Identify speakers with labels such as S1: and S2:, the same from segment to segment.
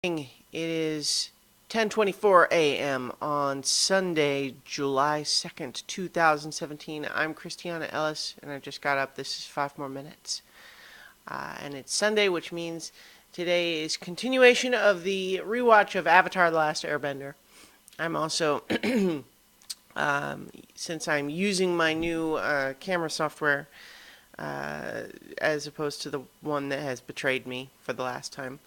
S1: It is 10:24 a.m. on Sunday, July 2nd, 2017. I'm Christiana Ellis, and I just got up. This is 5 more minutes. And it's Sunday, which means today is continuation of the rewatch of Avatar: The Last Airbender. I'm also, since I'm using my new camera software, as opposed to the one that has betrayed me for the last time.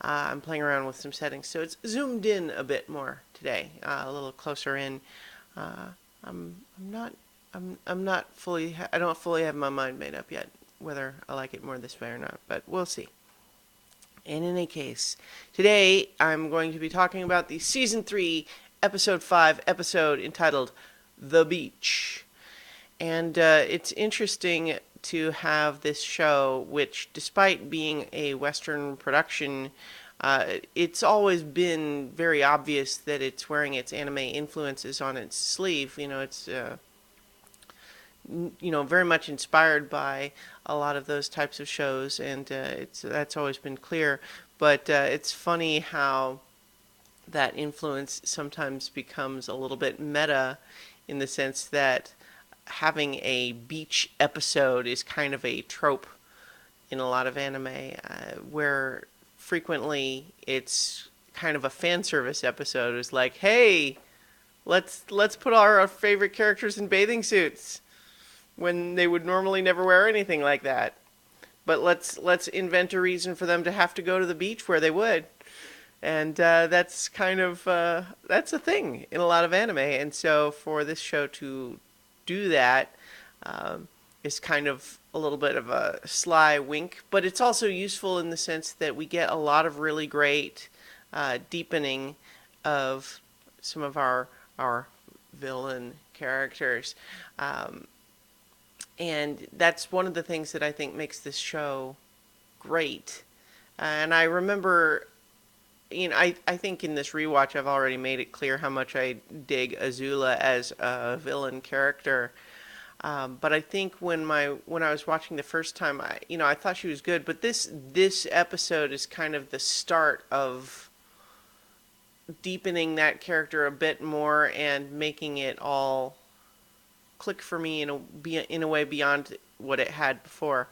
S1: I'm playing around with some settings, so it's zoomed in a bit more today, a little closer in. I'm not, I'm not fully, I don't fully have my mind made up yet whether I like it more this way or not, but we'll see. In any case, today I'm going to be talking about the season 3, episode 5 episode entitled "The Beach." And it's interesting to have this show, which, despite being a Western production, it's always been very obvious that it's wearing its anime influences on its sleeve. It's very much inspired by a lot of those types of shows, and that's always been clear. But it's funny how that influence sometimes becomes a little bit meta, in the sense that having a beach episode is kind of a trope in a lot of anime, where frequently it's kind of a fan service episode. It's like, hey, let's put our favorite characters in bathing suits when they would normally never wear anything like that. But let's invent a reason for them to have to go to the beach where they would. And that's kind of that's a thing in a lot of anime. And so for this show to do that is kind of a little bit of a sly wink, but it's also useful in the sense that we get a lot of really great deepening of some of our villain characters, and that's one of the things that I think makes this show great. And I remember, I think in this rewatch I've already made it clear how much I dig Azula as a villain character. But I think when I was watching the first time, I thought she was good. But this episode is kind of the start of deepening that character a bit more and making it all click for me in a way beyond what it had before.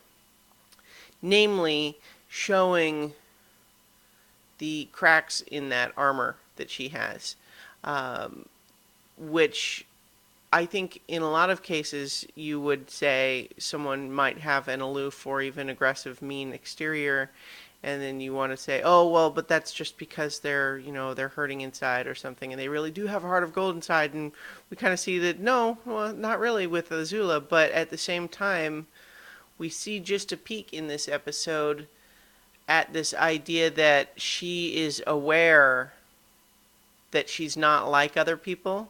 S1: Namely, showing the cracks in that armor that she has, which I think in a lot of cases you would say someone might have an aloof or even aggressive, mean exterior, and then you want to say, oh well, but that's just because they're hurting inside or something, and they really do have a heart of gold inside. And we kind of see that no, well, not really with Azula, but at the same time, we see just a peek in this episode at this idea that she is aware that she's not like other people.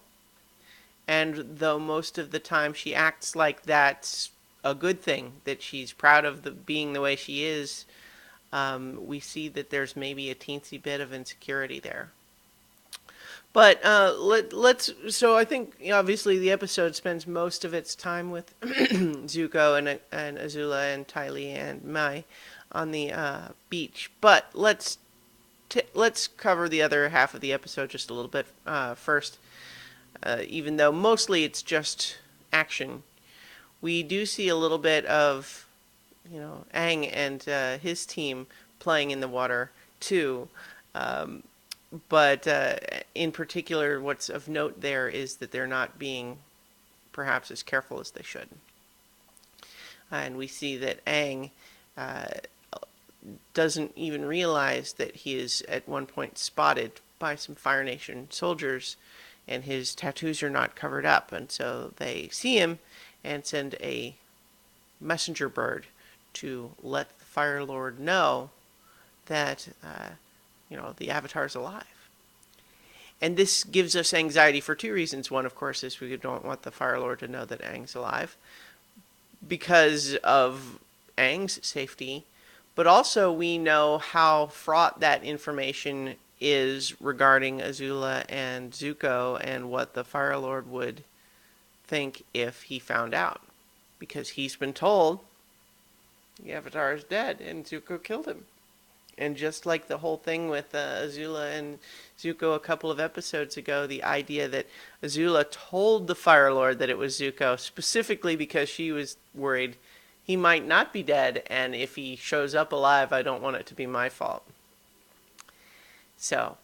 S1: And though most of the time she acts like that's a good thing, that she's proud of being the way she is, we see that there's maybe a teensy bit of insecurity there. But so I think obviously the episode spends most of its time with Zuko and Azula and Ty Lee and Mai on the beach. But let's cover the other half of the episode just a little bit first. Even though mostly it's just action, we do see a little bit of, Aang and his team playing in the water too. But in particular, what's of note there is that they're not being perhaps as careful as they should. And we see that Aang doesn't even realize that he is at one point spotted by some Fire Nation soldiers, and his tattoos are not covered up. And so they see him and send a messenger bird to let the Fire Lord know that, the Avatar's alive. And this gives us anxiety for two reasons. One, of course, is we don't want the Fire Lord to know that Aang's alive because of Aang's safety. But also we know how fraught that information is regarding Azula and Zuko, and what the Fire Lord would think if he found out. Because he's been told the Avatar is dead and Zuko killed him. And just like the whole thing with Azula and Zuko a couple of episodes ago, the idea that Azula told the Fire Lord that it was Zuko specifically because she was worried he might not be dead, and if he shows up alive, I don't want it to be my fault. So,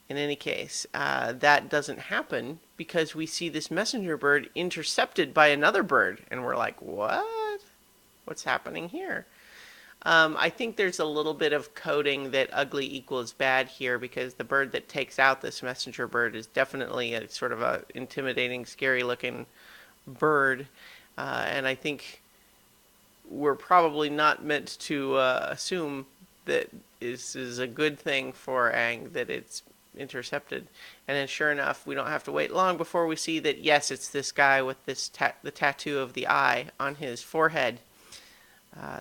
S1: in any case, that doesn't happen because we see this messenger bird intercepted by another bird, and we're like, what? What's happening here? I think there's a little bit of coding that ugly equals bad here, because the bird that takes out this messenger bird is definitely a sort of a intimidating, scary looking bird. And I think we're probably not meant to assume that this is a good thing for Aang, that it's intercepted. And then sure enough, we don't have to wait long before we see that, yes, it's this guy with this the tattoo of the eye on his forehead.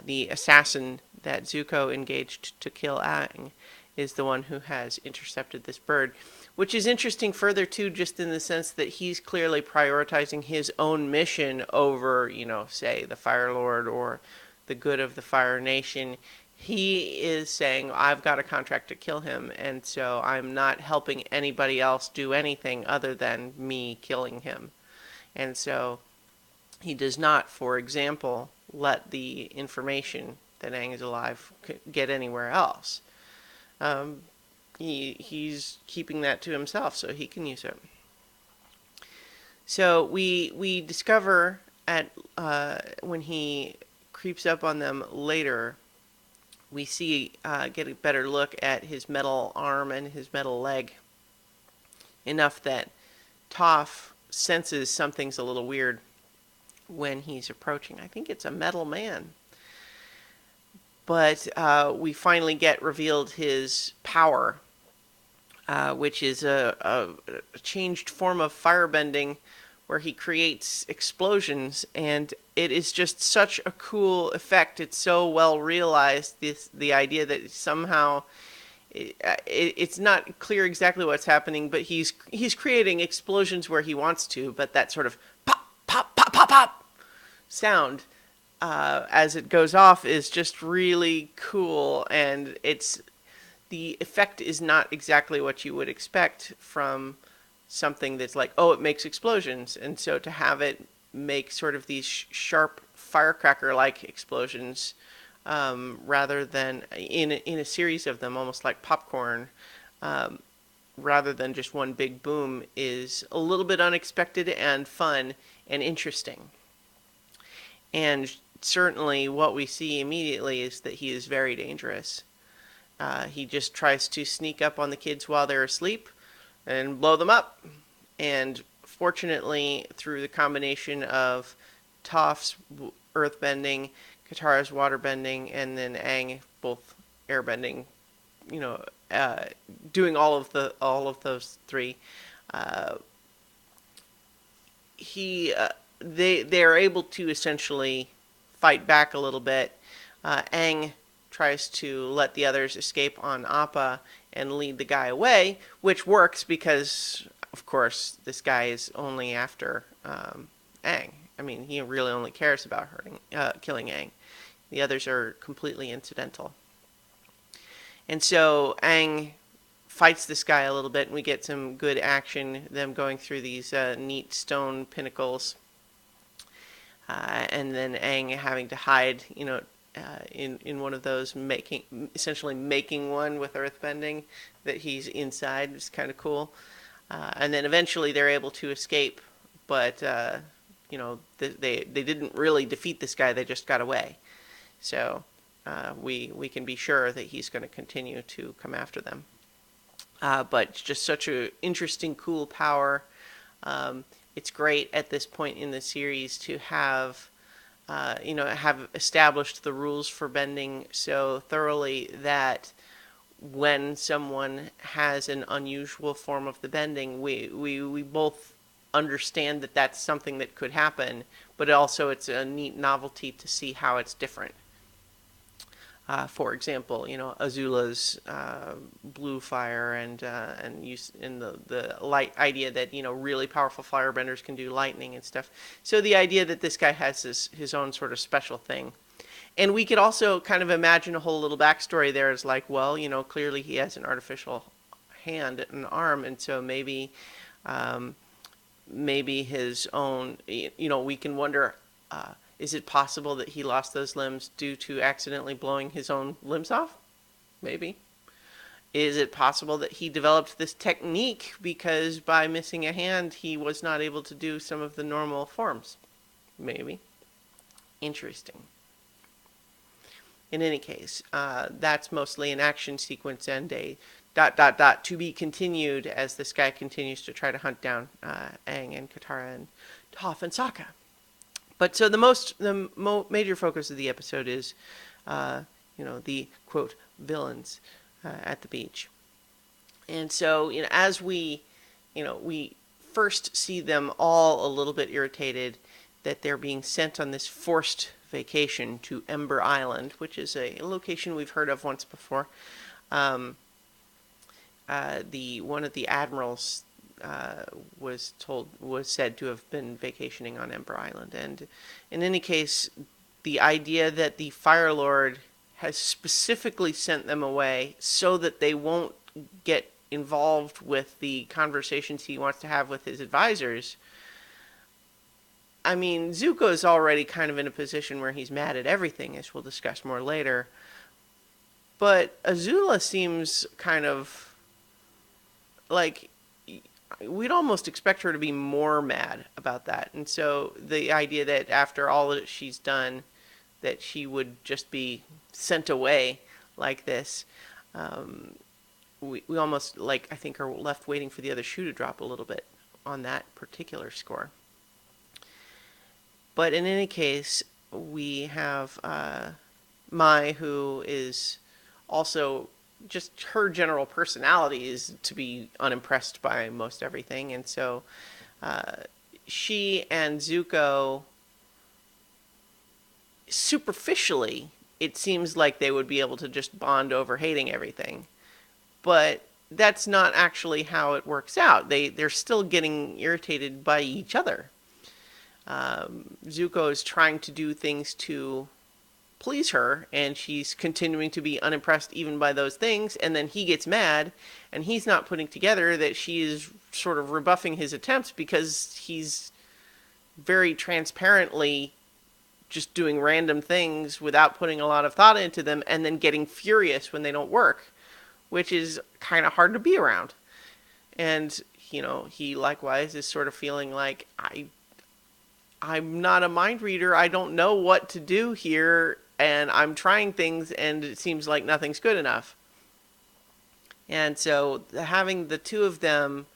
S1: The assassin that Zuko engaged to kill Aang is the one who has intercepted this bird, which is interesting further too, just in the sense that he's clearly prioritizing his own mission over, say, the Fire Lord or the good of the Fire Nation. He is saying, I've got a contract to kill him, and so I'm not helping anybody else do anything other than me killing him. And so he does not, for example, let the information that Aang is alive get anywhere else. He's keeping that to himself so he can use it. So we discover at when he creeps up on them later, we see get a better look at his metal arm and his metal leg, enough that Toph senses something's a little weird when he's approaching. I think it's a metal man. But we finally get revealed his power, which is a changed form of firebending where he creates explosions, and it is just such a cool effect. It's so well realized, the idea that somehow it's not clear exactly what's happening, but he's creating explosions where he wants to, but that sort of pop, pop, pop, pop, pop sound as it goes off is just really cool, and the effect is not exactly what you would expect from something that's like, oh, it makes explosions, and so to have it make sort of these sharp firecracker-like explosions rather than in a series of them, almost like popcorn, rather than just one big boom, is a little bit unexpected and fun and interesting. And certainly what we see immediately is that he is very dangerous. He just tries to sneak up on the kids while they're asleep and blow them up. And fortunately, through the combination of Toph's earthbending, Katara's waterbending, and then Aang both airbending, doing all of those three, they're able to essentially fight back a little bit. Aang tries to let the others escape on Appa and lead the guy away, which works because, of course, this guy is only after Aang. I mean, he really only cares about killing Aang. The others are completely incidental. And so Aang fights this guy a little bit, and we get some good action, them going through these neat stone pinnacles. And then Aang having to hide, in one of those, essentially making one with earthbending that he's inside. It's kind of cool. And then eventually they're able to escape, but they didn't really defeat this guy. They just got away. So we can be sure that he's going to continue to come after them. But it's just such an interesting, cool power. It's great at this point in the series to have established the rules for bending so thoroughly that when someone has an unusual form of the bending, we both understand that that's something that could happen, but also it's a neat novelty to see how it's different. For example, Azula's blue fire and the light idea that really powerful firebenders can do lightning and stuff. So the idea that this guy has his own sort of special thing, And we could also kind of imagine a whole little backstory there as like, well, clearly he has an artificial hand and arm, and so um, maybe his own, we can wonder, is it possible that he lost those limbs due to accidentally blowing his own limbs off? Maybe. Is it possible that he developed this technique because by missing a hand he was not able to do some of the normal forms? Maybe. Interesting. In any case, that's mostly an action sequence and a ... to be continued as this guy continues to try to hunt down Aang and Katara and Toph and Sokka. But so the major focus of the episode is, the quote villains at the beach, and so as we first see them all a little bit irritated that they're being sent on this forced vacation to Ember Island, which is a location we've heard of once before. One of the admirals was said to have been vacationing on Ember Island, and in any case, the idea that the Fire Lord has specifically sent them away so that they won't get involved with the conversations he wants to have with his advisors. I mean, Zuko's already kind of in a position where he's mad at everything, as we'll discuss more later. But Azula seems kind of like we'd almost expect her to be more mad about that. And so the idea that after all that she's done, that she would just be sent away like this, we almost, I think, are left waiting for the other shoe to drop a little bit on that particular score. But in any case, we have Mai, who is also just her general personality is to be unimpressed by most everything. And so she and Zuko, superficially, it seems like they would be able to just bond over hating everything. But that's not actually how it works out. They're still getting irritated by each other. Zuko is trying to do things to please her, and she's continuing to be unimpressed even by those things, and then he gets mad, and he's not putting together that she is sort of rebuffing his attempts because he's very transparently just doing random things without putting a lot of thought into them, and then getting furious when they don't work, which is kind of hard to be around. And, he likewise is sort of feeling like, I'm not a mind reader, I don't know what to do here, and I'm trying things, and it seems like nothing's good enough. And so having the two of them,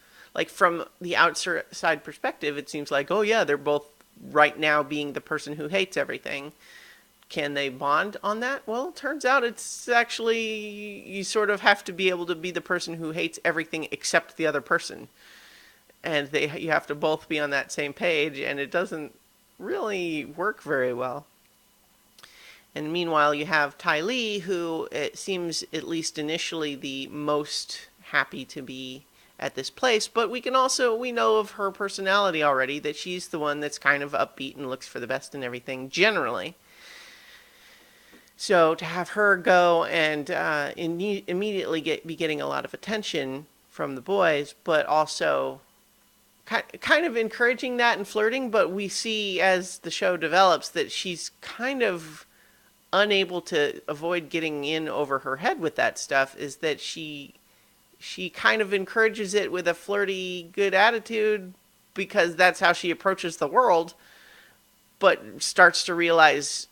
S1: from the outside perspective, it seems like, oh yeah, they're both right now being the person who hates everything. Can they bond on that? Well, it turns out it's actually, you sort of have to be able to be the person who hates everything except the other person. And you have to both be on that same page, and it doesn't really work very well. And meanwhile, you have Ty Lee, who it seems, at least initially, the most happy to be at this place. But we know of her personality already, that she's the one that's kind of upbeat and looks for the best in everything, generally. So to have her go and immediately be getting a lot of attention from the boys, but also kind of encouraging that and flirting, but we see as the show develops that she's kind of unable to avoid getting in over her head with that stuff, is that she kind of encourages it with a flirty, good attitude because that's how she approaches the world, but starts to realize,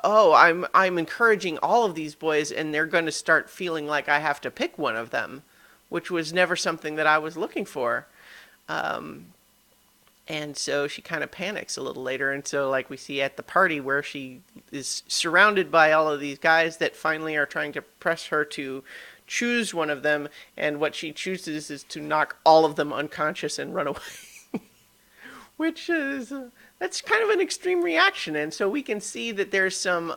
S1: I'm encouraging all of these boys and they're going to start feeling like I have to pick one of them, which was never something that I was looking for. And so she kind of panics a little later. And so we see at the party where she is surrounded by all of these guys that finally are trying to press her to choose one of them. And what she chooses is to knock all of them unconscious and run away, which is, that's kind of an extreme reaction. And so we can see that there's some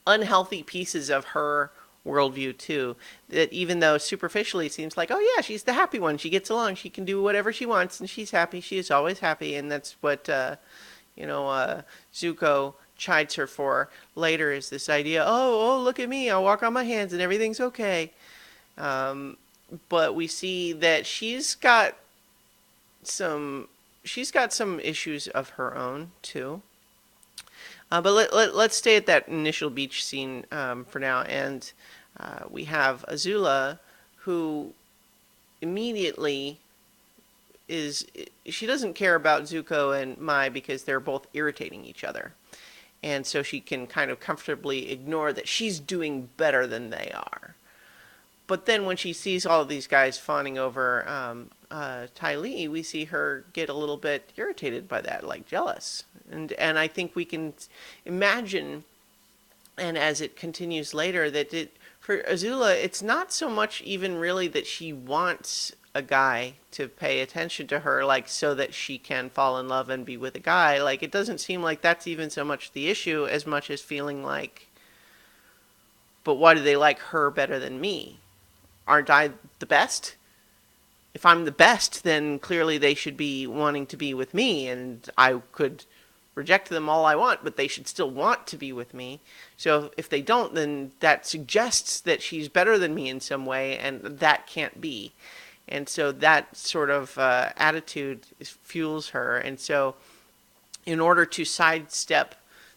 S1: unhealthy pieces of her worldview too, that even though superficially it seems like, oh yeah, she's the happy one, she gets along, she can do whatever she wants, and she's happy, she is always happy, and that's what Zuko chides her for later is this idea, oh, look at me, I'll walk on my hands and everything's okay. But we see that she's got some issues of her own too. But let's stay at that initial beach scene for now, and we have Azula, who immediately she doesn't care about Zuko and Mai because they're both irritating each other. And so she can kind of comfortably ignore that she's doing better than they are. But then when she sees all of these guys fawning over Ty Lee, we see her get a little bit irritated by that, like jealous. And I think we can imagine, and as it continues later, that for Azula, it's not so much even really that she wants a guy to pay attention to her, like so that she can fall in love and be with a guy. Like, it doesn't seem like that's even so much the issue as much as feeling like, but why do they like her better than me? Aren't I the best? If I'm the best, then clearly they should be wanting to be with me, and I could reject them all I want, but they should still want to be with me. So if they don't, then that suggests that she's better than me in some way, and that can't be. And so that sort of attitude fuels her. And so in order to sidestep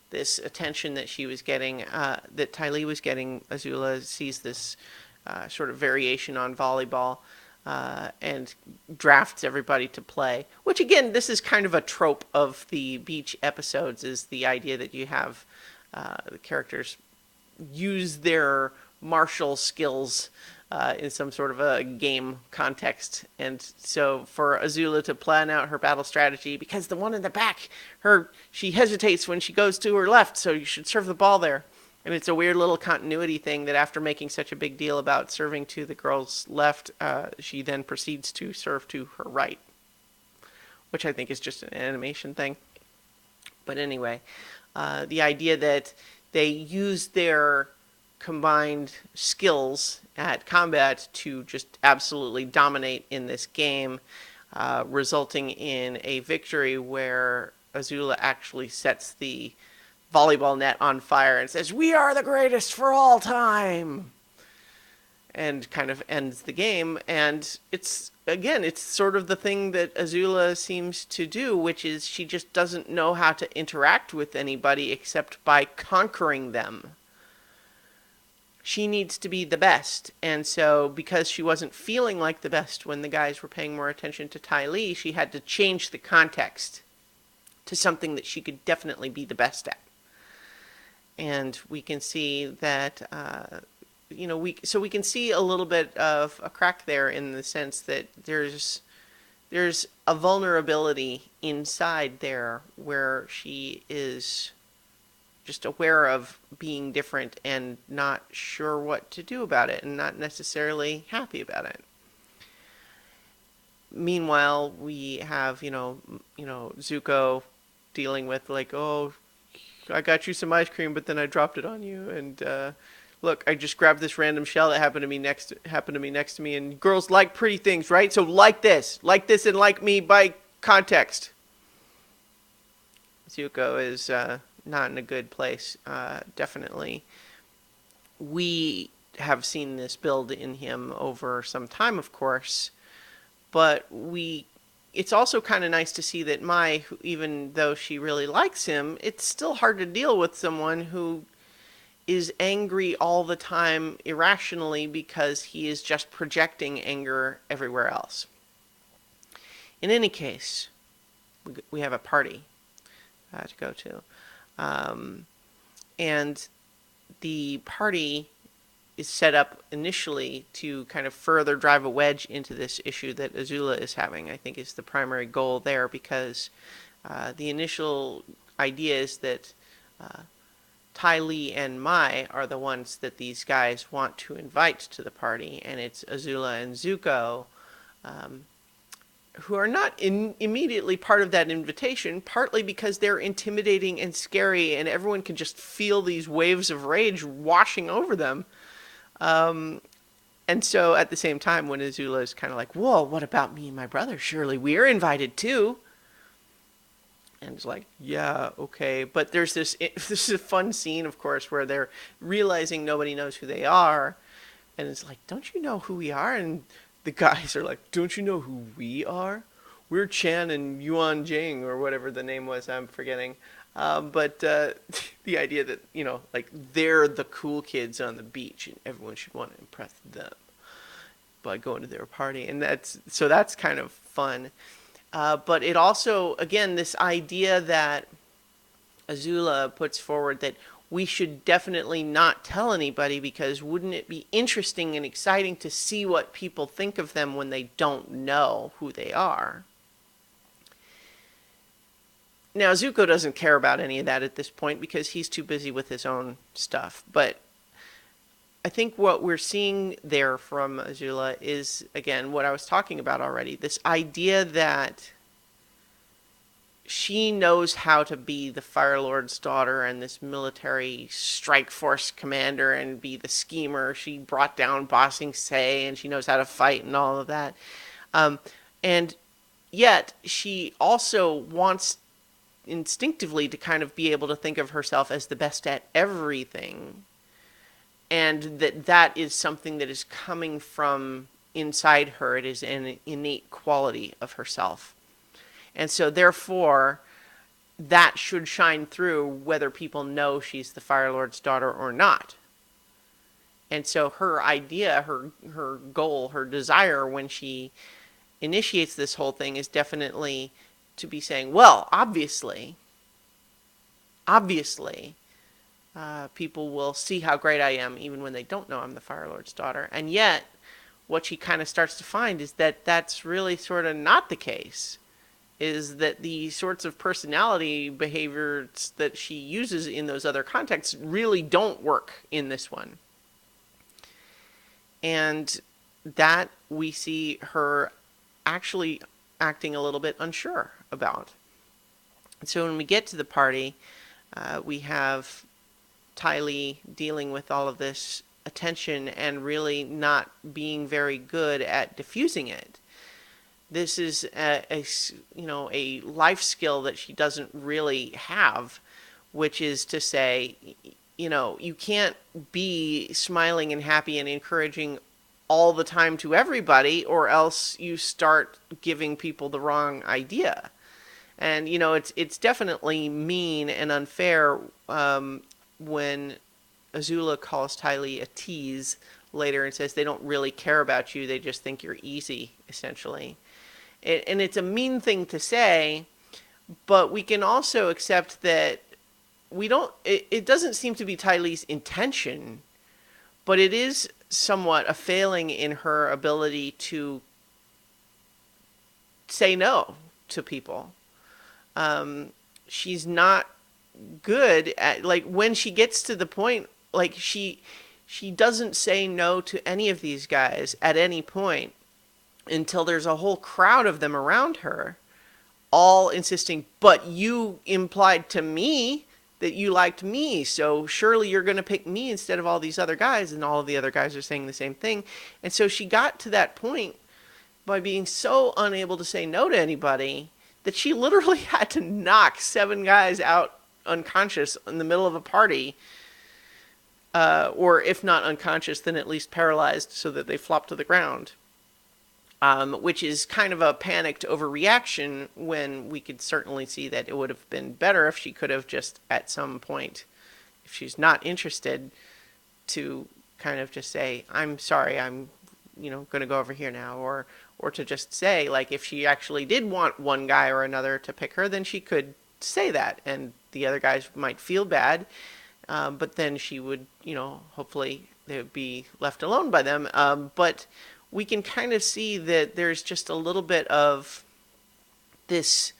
S1: this attention that she was getting, that Ty Lee was getting, Azula sees this sort of variation on volleyball and drafts everybody to play. Which, again, this is kind of a trope of the beach episodes, is the idea that you have the characters use their martial skills in some sort of a game context. And so for Azula to plan out her battle strategy, because the one in the back, she hesitates when she goes to her left, so you should serve the ball there. And it's a weird little continuity thing that after making such a big deal about serving to the girl's left, she then proceeds to serve to her right, which I think is just an animation thing. But anyway, the idea that they use their combined skills at combat to just absolutely dominate in this game, resulting in a victory where Azula actually sets the volleyball net on fire and says, "We are the greatest for all time," and kind of ends the game. And it's sort of the thing that Azula seems to do, which is she just doesn't know how to interact with anybody except by conquering them. She needs to be the best. And so because she wasn't feeling like the best when the guys were paying more attention to Ty Lee, she had to change the context to something that she could definitely be the best at. And we can see that, we can see a little bit of a crack there in the sense that there's a vulnerability inside there where she is just aware of being different and not sure what to do about it and not necessarily happy about it. Meanwhile, we have, Zuko dealing with like, oh, I got you some ice cream, but then I dropped it on you, and look, I just grabbed this random shell that happened to me next to me, and girls like pretty things, right? So like this, and like me by context. Zuko is not in a good place, definitely. We have seen this build in him over some time, of course, but it's also kind of nice to see that Mai, even though she really likes him, it's still hard to deal with someone who is angry all the time irrationally because he is just projecting anger everywhere else. In any case, we have a party to go to. And the party is set up initially to kind of further drive a wedge into this issue that Azula is having, I think is the primary goal there, because the initial idea is that Ty Lee and Mai are the ones that these guys want to invite to the party, and it's Azula and Zuko who are not immediately part of that invitation, partly because they're intimidating and scary, and everyone can just feel these waves of rage washing over them. And so at the same time, when Azula is kind of like, whoa, what about me and my brother? Surely we're invited too. And it's like, yeah, okay. But there's this is a fun scene, of course, where they're realizing nobody knows who they are. And it's like, don't you know who we are? And the guys are like, don't you know who we are? We're Chan and Yuan Jing, or whatever the name was, I'm forgetting. But the idea that, like, they're the cool kids on the beach and everyone should want to impress them by going to their party. And that's kind of fun. But it also, again, this idea that Azula puts forward that we should definitely not tell anybody because wouldn't it be interesting and exciting to see what people think of them when they don't know who they are? Now, Zuko doesn't care about any of that at this point because he's too busy with his own stuff. But I think what we're seeing there from Azula is, again, what I was talking about already. This idea that she knows how to be the Fire Lord's daughter and this military strike force commander and be the schemer. She brought down Ba Sing Se and she knows how to fight and all of that. And yet she also wants instinctively to kind of be able to think of herself as the best at everything. And that is something that is coming from inside her. It is an innate quality of herself. And so therefore, that should shine through whether people know she's the Fire Lord's daughter or not. And so her idea, her goal, her desire when she initiates this whole thing is definitely to be saying, well, obviously, people will see how great I am even when they don't know I'm the Fire Lord's daughter. And yet, what she kind of starts to find is that that's really sort of not the case. Is that the sorts of personality behaviors that she uses in those other contexts really don't work in this one. And that we see her actually acting a little bit unsure about. And so when we get to the party, we have Ty Lee dealing with all of this attention and really not being very good at diffusing it. This is a life skill that she doesn't really have, which is to say, you can't be smiling and happy and encouraging all the time to everybody, or else you start giving people the wrong idea. And it's definitely mean and unfair when Azula calls Ty Lee a tease later and says they don't really care about you, they just think you're easy, essentially. And it's a mean thing to say, but we can also accept that it doesn't seem to be Ty Lee's intention, but it is somewhat a failing in her ability to say no to people. She's not good at, like, when she gets to the point, like, she doesn't say no to any of these guys at any point until there's a whole crowd of them around her, all insisting, but you implied to me that you liked me, so surely you're going to pick me instead of all these other guys. And all of the other guys are saying the same thing. And so she got to that point by being so unable to say no to anybody that she literally had to knock 7 guys out unconscious in the middle of a party, or if not unconscious, then at least paralyzed so that they flopped to the ground. Which is kind of a panicked overreaction when we could certainly see that it would have been better if she could have just at some point, if she's not interested, to kind of just say, I'm sorry, I'm going to go over here now, or to just say, like, if she actually did want one guy or another to pick her, then she could say that, and the other guys might feel bad, but then she would, hopefully they would be left alone by them, but we can kind of see that there's just a little bit of this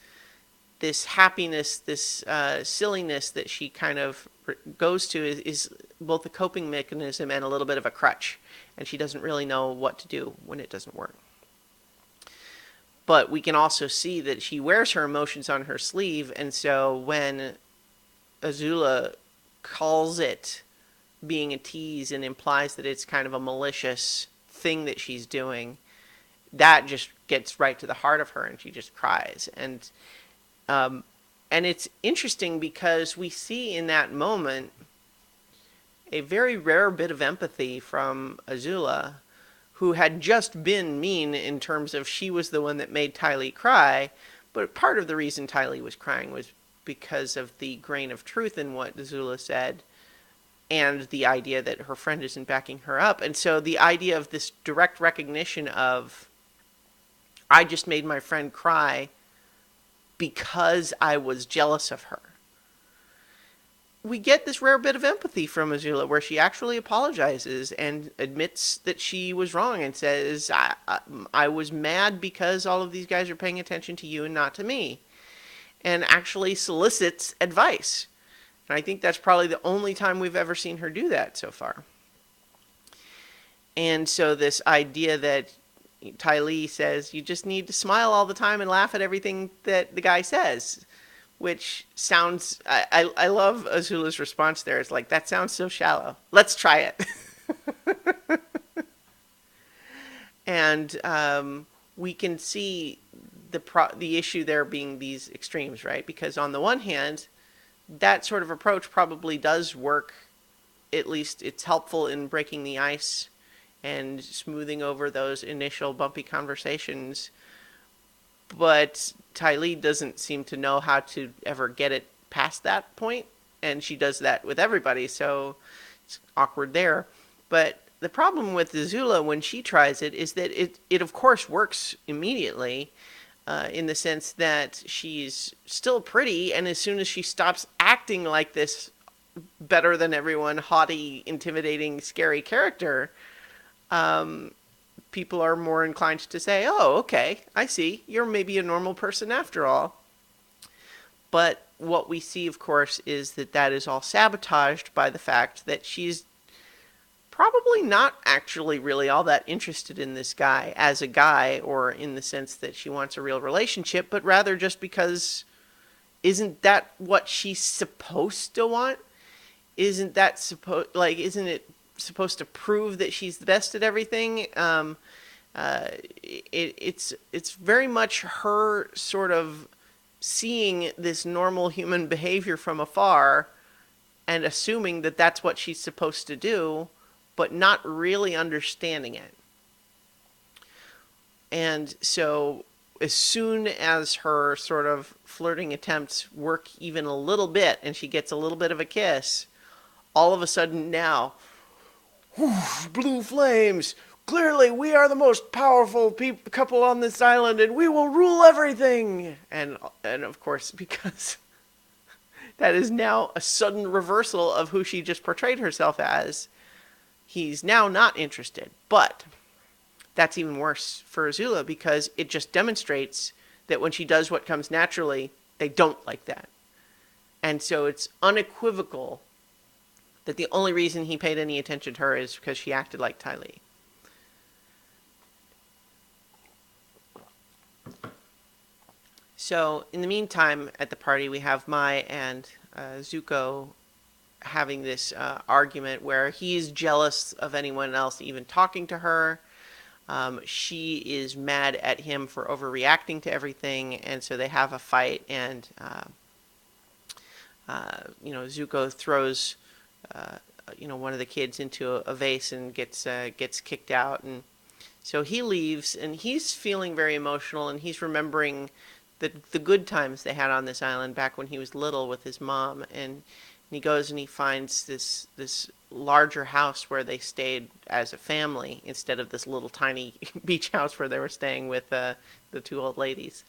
S1: happiness, this silliness that she kind of goes to is both a coping mechanism and a little bit of a crutch. And she doesn't really know what to do when it doesn't work. But we can also see that she wears her emotions on her sleeve. And so when Azula calls it being a tease and implies that it's kind of a malicious thing that she's doing, that just gets right to the heart of her and she just cries. And And it's interesting because we see in that moment a very rare bit of empathy from Azula, who had just been mean in terms of she was the one that made Ty Lee cry. But part of the reason Ty Lee was crying was because of the grain of truth in what Azula said and the idea that her friend isn't backing her up. And so the idea of this direct recognition of, I just made my friend cry because I was jealous of her. We get this rare bit of empathy from Azula where she actually apologizes and admits that she was wrong and says, I was mad because all of these guys are paying attention to you and not to me. And actually solicits advice. And I think that's probably the only time we've ever seen her do that so far. And so this idea that Ty Lee says, you just need to smile all the time and laugh at everything that the guy says. Which sounds, I love Azula's response there. It's like, that sounds so shallow. Let's try it. And we can see the issue there being these extremes, right? Because on the one hand, that sort of approach probably does work. At least it's helpful in breaking the ice and smoothing over those initial bumpy conversations. But Ty Lee doesn't seem to know how to ever get it past that point, and she does that with everybody, so it's awkward there. But the problem with Azula when she tries it is that it of course works immediately, in the sense that she's still pretty, and as soon as she stops acting like this better than everyone, haughty, intimidating, scary character, people are more inclined to say, oh, okay, I see. You're maybe a normal person after all. But what we see, of course, is that that is all sabotaged by the fact that she's probably not actually really all that interested in this guy as a guy, or in the sense that she wants a real relationship, but rather just because isn't that what she's supposed to want? Isn't it supposed to prove that she's the best at everything? It's very much her sort of seeing this normal human behavior from afar and assuming that that's what she's supposed to do, but not really understanding it. And so as soon as her sort of flirting attempts work even a little bit and she gets a little bit of a kiss, all of a sudden now, blue flames. Clearly, we are the most powerful couple on this island, and we will rule everything. And of course, because that is now a sudden reversal of who she just portrayed herself as, he's now not interested. But that's even worse for Azula, because it just demonstrates that when she does what comes naturally, they don't like that. And so it's unequivocal that the only reason he paid any attention to her is because she acted like Ty Lee. So in the meantime, at the party, we have Mai and Zuko having this argument where he's jealous of anyone else even talking to her. She is mad at him for overreacting to everything, and so they have a fight, and Zuko throws one of the kids into a vase and gets kicked out, and so he leaves, and he's feeling very emotional, and he's remembering the good times they had on this island back when he was little with his mom, and he goes and he finds this larger house where they stayed as a family instead of this little tiny beach house where they were staying with the two old ladies.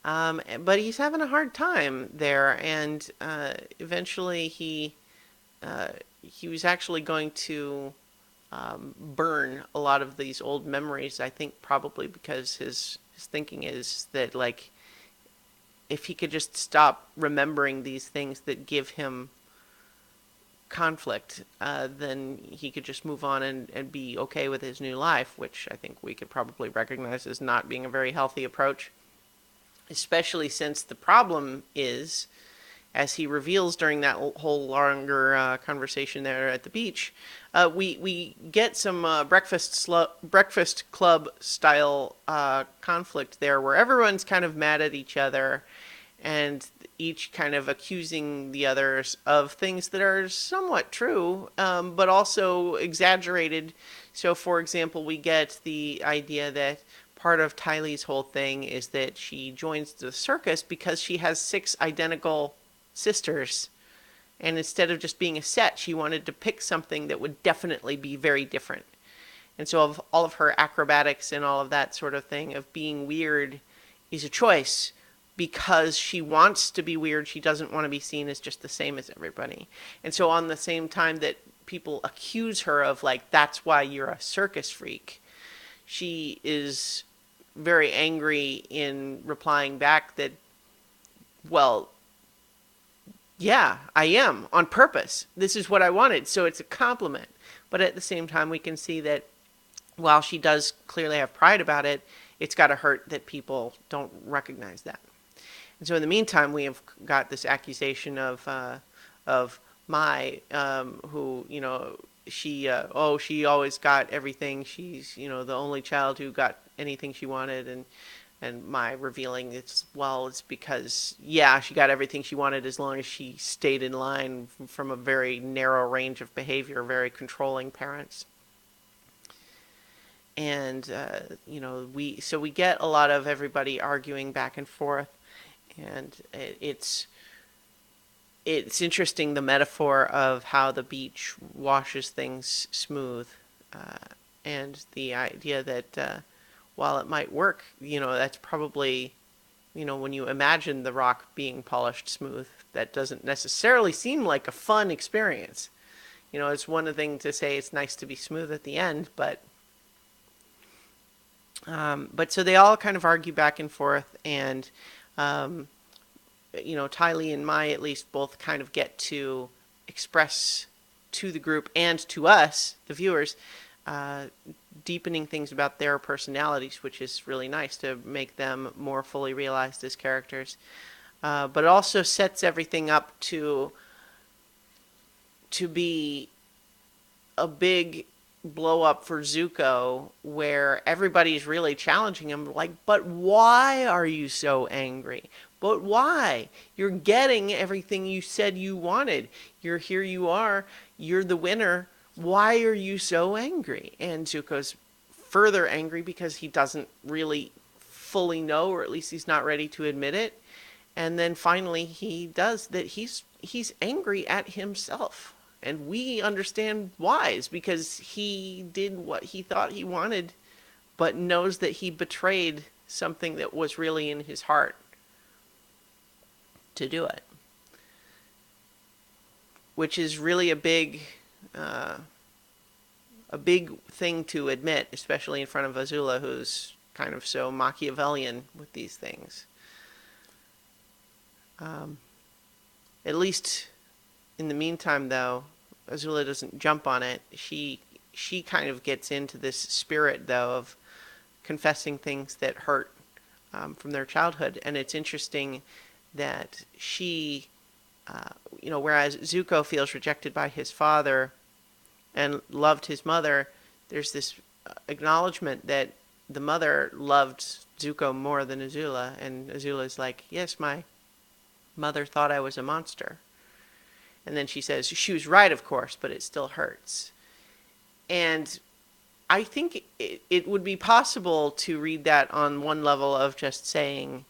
S1: But he's having a hard time there, and eventually he was actually going to burn a lot of these old memories, I think probably because his thinking is that, like, if he could just stop remembering these things that give him conflict, then he could just move on and be okay with his new life, which I think we could probably recognize as not being a very healthy approach, especially since the problem is, as he reveals during that whole longer conversation there at the beach, we get some breakfast club style conflict there, where everyone's kind of mad at each other, and each kind of accusing the others of things that are somewhat true, but also exaggerated. So, for example, we get the idea that part of Tylee's whole thing is that she joins the circus because she has 6 identical sisters. And instead of just being a set, she wanted to pick something that would definitely be very different. And so all of her acrobatics and all of that sort of thing of being weird is a choice because she wants to be weird. She doesn't want to be seen as just the same as everybody. And so on the same time that people accuse her of, like, that's why you're a circus freak, she is very angry in replying back that, well, yeah, I am, on purpose. This is what I wanted, so it's a compliment. But at the same time, we can see that while she does clearly have pride about it, it's got to hurt that people don't recognize that. And so in the meantime, we have got this accusation of Mai, who, you know, she always got everything. She's, you know, the only child who got anything she wanted, and Mai revealing it's because, yeah, she got everything she wanted as long as she stayed in line from a very narrow range of behavior, very controlling parents. And, you know, we get a lot of everybody arguing back and forth, and it's interesting, the metaphor of how the beach washes things smooth, and the idea that while it might work, you know, that's probably, you know, when you imagine the rock being polished smooth, that doesn't necessarily seem like a fun experience. You know, it's one thing to say it's nice to be smooth at the end, but so they all kind of argue back and forth, and you know, Tylee and Mai at least both kind of get to express to the group and to us, the viewers, deepening things about their personalities, which is really nice to make them more fully realized as characters. But it also sets everything up to be a big blow up for Zuko, where everybody's really challenging him, like, but why are you so angry? But why? You're getting everything you said you wanted. Here you are, you're the winner. Why are you so angry? And Zuko's further angry because he doesn't really fully know, or at least he's not ready to admit it. And then finally he does that. He's angry at himself. And we understand why. It's because he did what he thought he wanted, but knows that he betrayed something that was really in his heart to do it. Which is really a big thing to admit, especially in front of Azula, who's kind of so Machiavellian with these things. At least in the meantime, though, Azula doesn't jump on it. She kind of gets into this spirit, though, of confessing things that hurt from their childhood. And it's interesting that she, you know, whereas Zuko feels rejected by his father and loved his mother, there's this acknowledgement that the mother loved Zuko more than Azula. And Azula's like, yes, my mother thought I was a monster. And then she says, she was right, of course, but it still hurts. And I think it would be possible to read that on one level of just saying,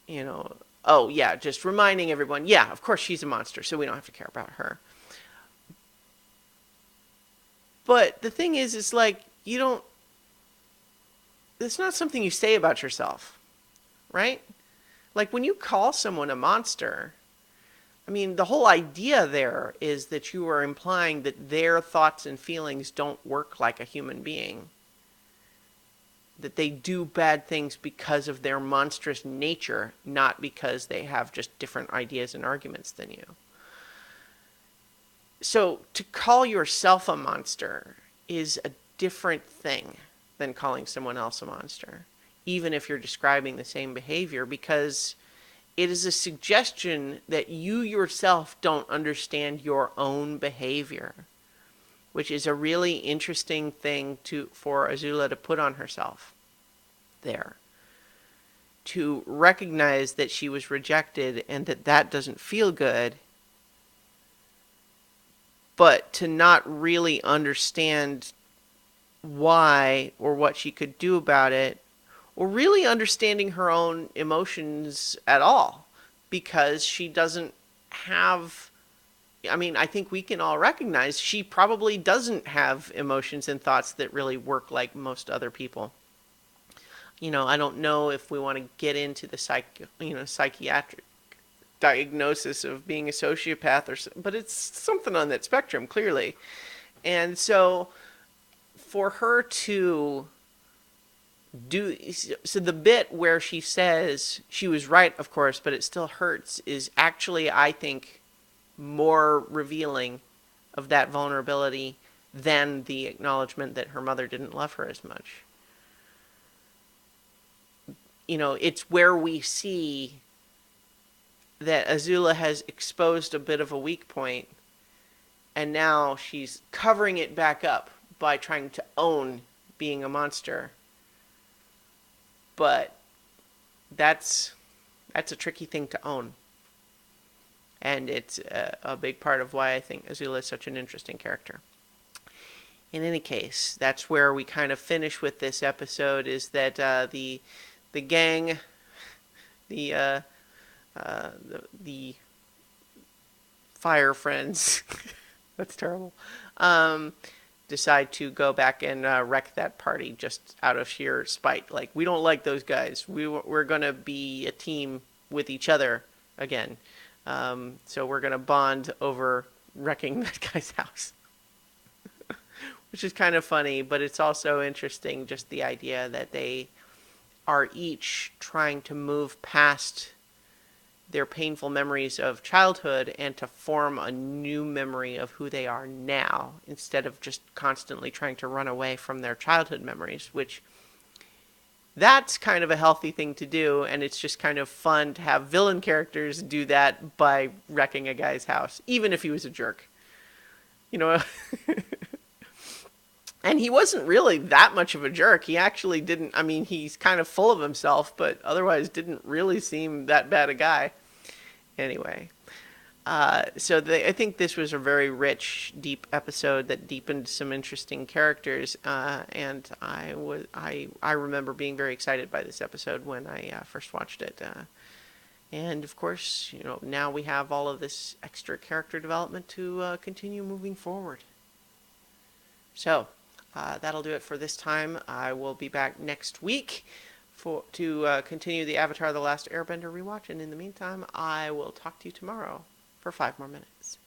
S1: you know, oh, yeah, just reminding everyone, yeah, of course she's a monster, so we don't have to care about her. But the thing is, it's like, you don't, it's not something you say about yourself, right? Like, when you call someone a monster, I mean, the whole idea there is that you are implying that their thoughts and feelings don't work like a human being. That they do bad things because of their monstrous nature, not because they have just different ideas and arguments than you. So to call yourself a monster is a different thing than calling someone else a monster, even if you're describing the same behavior, because it is a suggestion that you yourself don't understand your own behavior, which is a really interesting thing for Azula to put on herself there. to recognize that she was rejected and that that doesn't feel good, but to not really understand why or what she could do about it, or really understanding her own emotions at all, because she doesn't have. I mean, I think we can all recognize she probably doesn't have emotions and thoughts that really work like most other people. I don't know if we want to get into the psychiatric diagnosis of being a sociopath, but it's something on that spectrum, clearly. And so for her to do so, the bit where she says she was right, of course, but it still hurts, is actually, I think, more revealing of that vulnerability than the acknowledgement that her mother didn't love her as much. It's where we see that Azula has exposed a bit of a weak point, and now she's covering it back up by trying to own being a monster. But that's a tricky thing to own. And it's a big part of why I think Azula is such an interesting character. In any case, that's where we kind of finish with this episode, is that the gang, the fire friends, that's terrible, decide to go back and wreck that party just out of sheer spite. Like, we don't like those guys. We're going to be a team with each other again. So we're going to bond over wrecking that guy's house. Which is kind of funny, but it's also interesting, just the idea that they are each trying to move past their painful memories of childhood and to form a new memory of who they are now, instead of just constantly trying to run away from their childhood memories, which that's kind of a healthy thing to do, and it's just kind of fun to have villain characters do that by wrecking a guy's house, even if he was a jerk. And he wasn't really that much of a jerk. He actually didn't, I mean, he's kind of full of himself, but otherwise didn't really seem that bad a guy. Anyway, I think this was a very rich, deep episode that deepened some interesting characters, and I remember being very excited by this episode when I first watched it. And of course, now we have all of this extra character development to continue moving forward. So, that'll do it for this time. I will be back next week to continue the Avatar: The Last Airbender rewatch, and in the meantime, I will talk to you tomorrow for 5 more minutes.